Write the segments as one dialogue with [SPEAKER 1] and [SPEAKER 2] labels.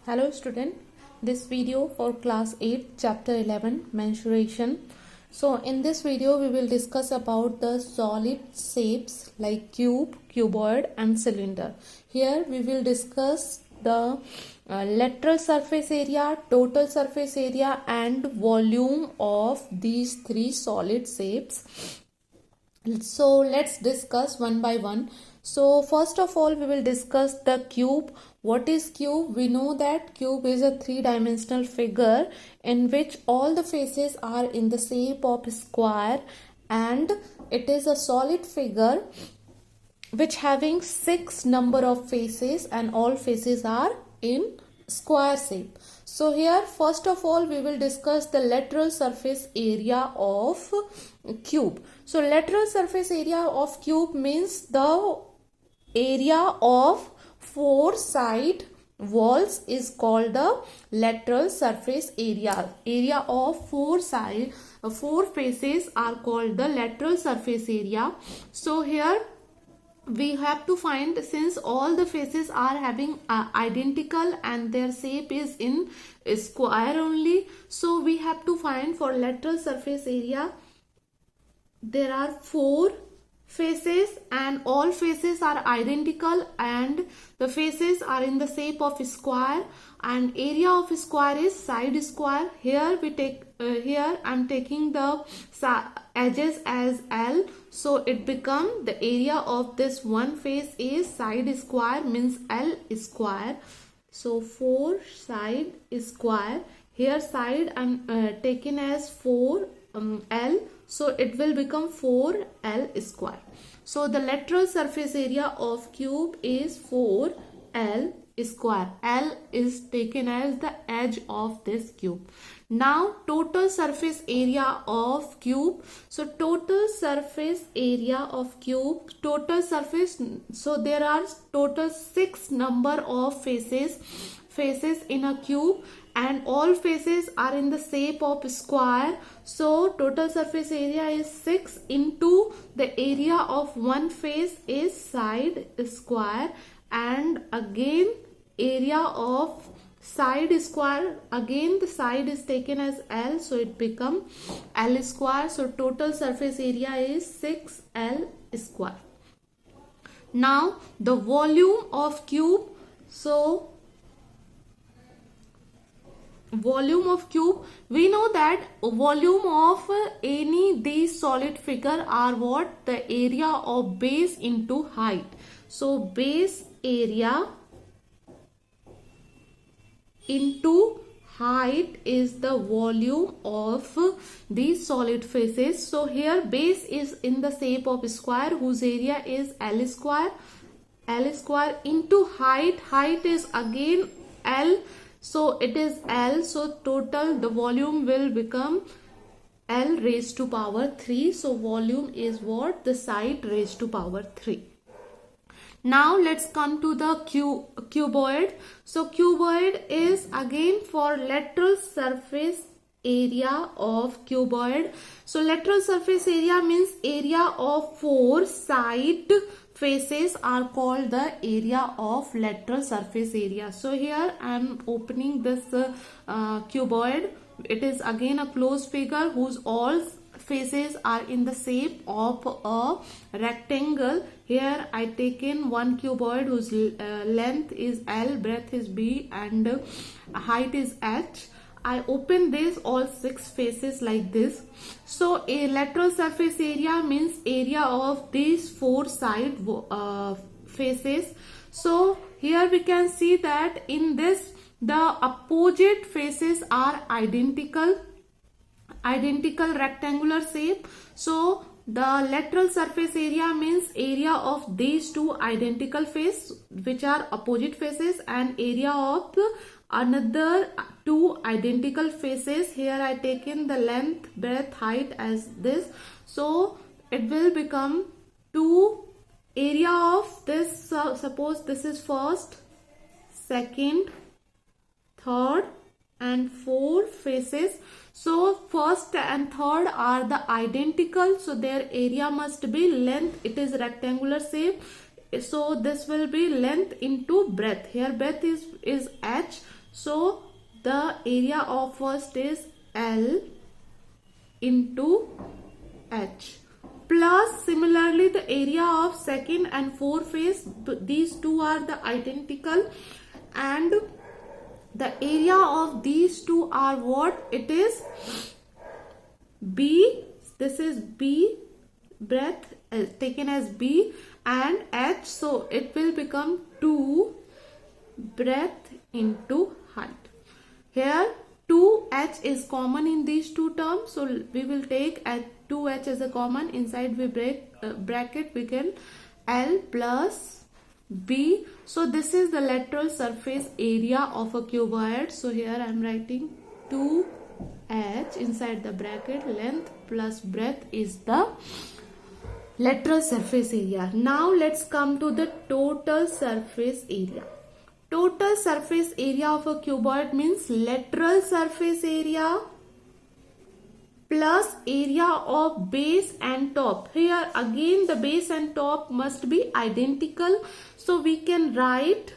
[SPEAKER 1] Hello student, this video for class 8 chapter 11 mensuration. So in this video we will discuss about the solid shapes like cube, cuboid and cylinder. Here we will discuss the lateral surface area, total surface area and volume of these three solid shapes. So let's discuss one by one. So first of all we will discuss the cube. What is cube? We know that cube is a three-dimensional figure in which all the faces are in the shape of square, and it is a solid figure which having 6 number of faces and all faces are in square shape. So here first of all we will discuss the lateral surface area of cube. So lateral surface area of cube means the area of 4 side walls is called the lateral surface area. Area of 4 faces are called the lateral surface area. So here we have to find, since all the faces are having identical and their shape is in square only, so we have to find for lateral surface area there are 4 faces and all faces are identical and the faces are in the shape of square, and area of square is side square. Here we take here I'm taking the edges as L, so it become the area of this one face is side square, means L square. So 4 side square. Here side I'm taken as 4 L, so it will become 4L square. So the lateral surface area of cube is 4L square. L is taken as the edge of this cube. Now total surface area of cube. So total surface area of cube, total surface, so there are total 6 number of faces in a cube and all faces are in the shape of square. So total surface area is 6 into the area of one face is side square, and again area of side square, again the side is taken as L, so it become L square. So total surface area is 6L square. Now the volume of cube. So volume of cube, we know that volume of any these solid figure are what? The area of base into height. So base area into height is the volume of these solid faces. So here base is in the shape of square whose area is L square. L square into height. Height is again L. So it is L, so total the volume will become L raised to power 3. So volume is what? The side raised to power 3. Now let's come to the cuboid. So cuboid is again for lateral surface area of cuboid. So lateral surface area means area of 4 side faces are called the area of lateral surface area. So here I am opening this cuboid. It is again a closed figure whose all faces are in the shape of a rectangle. Here I taken one cuboid whose length is L, breadth is B and height is H. I open this all 6 faces like this. So a lateral surface area means area of these 4 side faces. So here we can see that in this the opposite faces are identical rectangular shape. So the lateral surface area means area of these 2 identical faces which are opposite faces and area of another 2 identical faces. Here I taken the length, breadth, height as this. So it will become 2 area of this. Suppose this is first, second, third and 4 faces. So first and third are the identical, so their area must be length. It is rectangular shape, so this will be length into breadth. Here breadth is H, So the area of first is L into H, plus similarly the area of second and fourth face, these two are the identical, and the area of these two are what? It is B. This is B, breadth taken as B, and H, so it will become 2 breadth into height. Here 2H is common in these two terms, so we will take 2H as a common. Inside we bracket we can L plus B. So this is the lateral surface area of a cuboid. So here I am writing 2H inside the bracket, length plus breadth is the lateral surface area. Now let's come to the total surface area. Total surface area of a cuboid means lateral surface area plus area of base and top. Here again the base and top must be identical. So we can write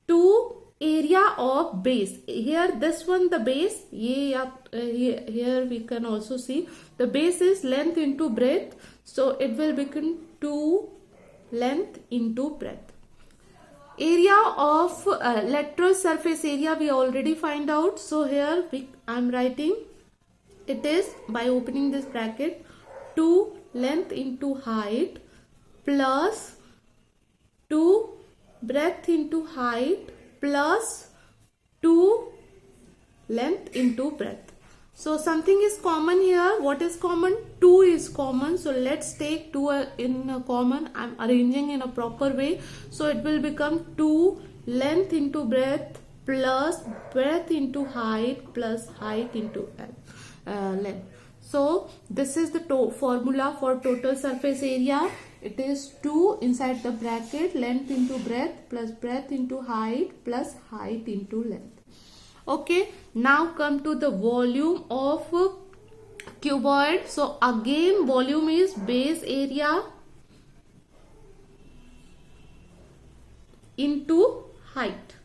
[SPEAKER 1] 2 area of base. Here this one, the base, here we can also see the base is length into breadth. So it will become 2 length into breadth. Area of lateral surface area we already find out. So here I am writing it is, by opening this bracket, 2 length into height plus 2 breadth into height plus 2 length into breadth. So something is common here. What is common? 2 is common. So let's take 2 in a common. I am arranging in a proper way. So it will become 2 length into breadth plus breadth into height plus height into length. So this is the formula for total surface area. It is 2 inside the bracket, length into breadth plus breadth into height plus height into length. Okay, now come to the volume of cuboid. So again volume is base area into height,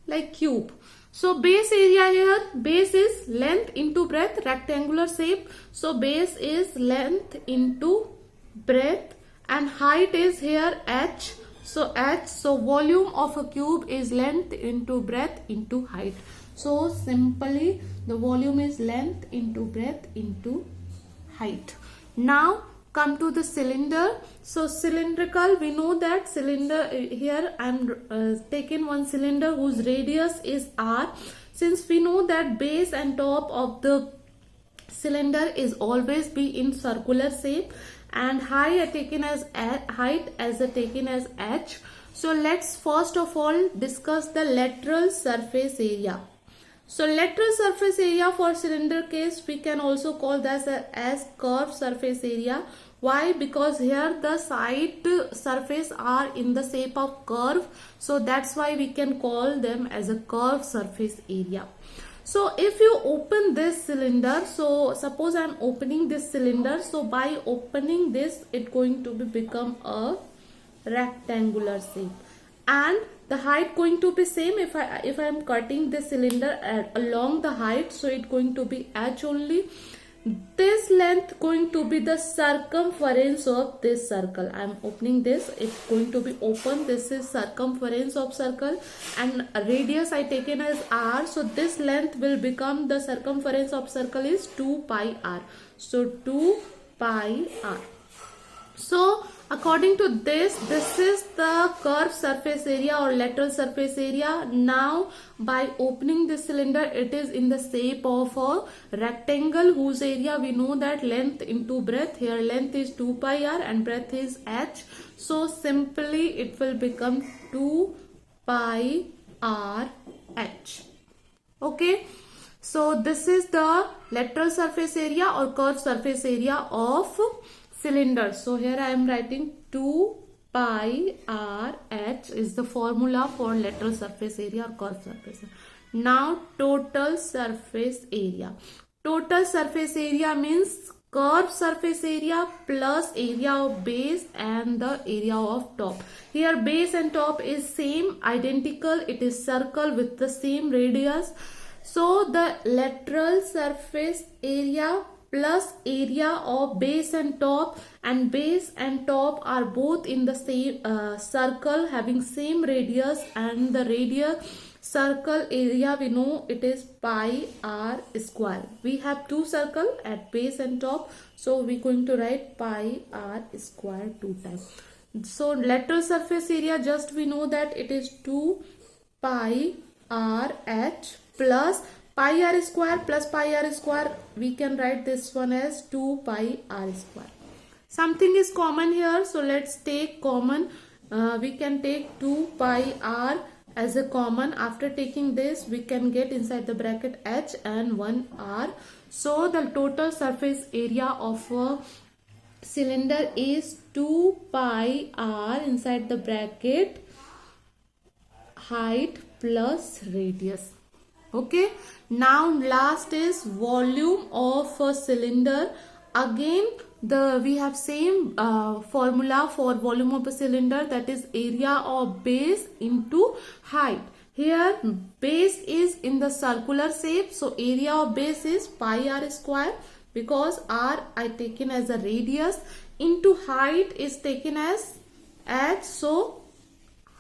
[SPEAKER 1] like cube. So base area here, base is length into breadth, rectangular shape. So base is length into breadth and height is here H. So H, so volume of a cube is length into breadth into height. So simply the volume is length into breadth into height. Now come to the cylinder. So cylindrical, we know that cylinder, here I am taking one cylinder whose radius is R. Since we know that base and top of the cylinder is always be in circular shape, and height are taken as taken as H. So let's first of all discuss the lateral surface area. So lateral surface area for cylinder case we can also call that as curved surface area. Why? Because here the side surface are in the shape of curve. So that's why we can call them as a curved surface area. So if you open this cylinder, so suppose I am opening this cylinder. So by opening this, it going to become a rectangular shape. And the height going to be same. If I am cutting this cylinder along the height, so it going to be H only. This length going to be the circumference of this circle. I am opening this, it's going to be open. This is circumference of circle and radius I taken as R. So this length will become, the circumference of circle is 2 pi R. So 2 pi R. So according to this is the curved surface area or lateral surface area. Now by opening this cylinder, it is in the shape of a rectangle whose area we know that length into breadth. Here length is 2 pi R and breadth is H. So simply it will become 2 pi R H. Okay. So this is the lateral surface area or curved surface area of cylinder. So here I am writing 2 pi R H is the formula for lateral surface area or curved surface area. Now total surface area. Total surface area means curved surface area plus area of base and the area of top. Here base and top is same, identical. It is circle with the same radius. So the lateral surface area plus area of base and top, and base and top are both in the same circle having same radius, and the radius circle area we know it is pi r square. We have two circle at base and top, so we're going to write pi r square 2 times. So lateral surface area, just we know that it is 2 pi r h plus pi r square plus pi r square. We can write this one as 2 pi r square. Something is common here, so let's take common. We can take 2 pi r as a common. After taking this, we can get inside the bracket h and 1 r. So the total surface area of a cylinder is 2 pi r inside the bracket height plus radius. Okay, now last is volume of a cylinder. Again we have same formula for volume of a cylinder, that is area of base into height. Here base is in the circular shape, so area of base is pi r square, because r I taken as a radius, into height is taken as h. So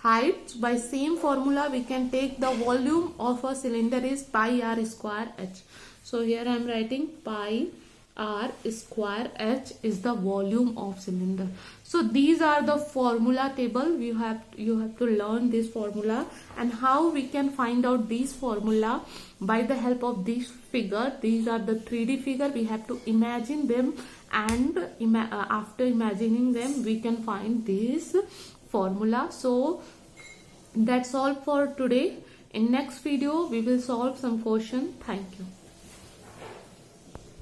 [SPEAKER 1] height, by same formula we can take the volume of a cylinder is pi r square h. So here I am writing pi r square h is the volume of cylinder. So these are the formula table. You have to learn this formula, and how we can find out these formula by the help of this figure. These are the 3D figure. We have to imagine them, and after imagining them we can find this formula. So that's all for today. In next video we will solve some question. Thank you.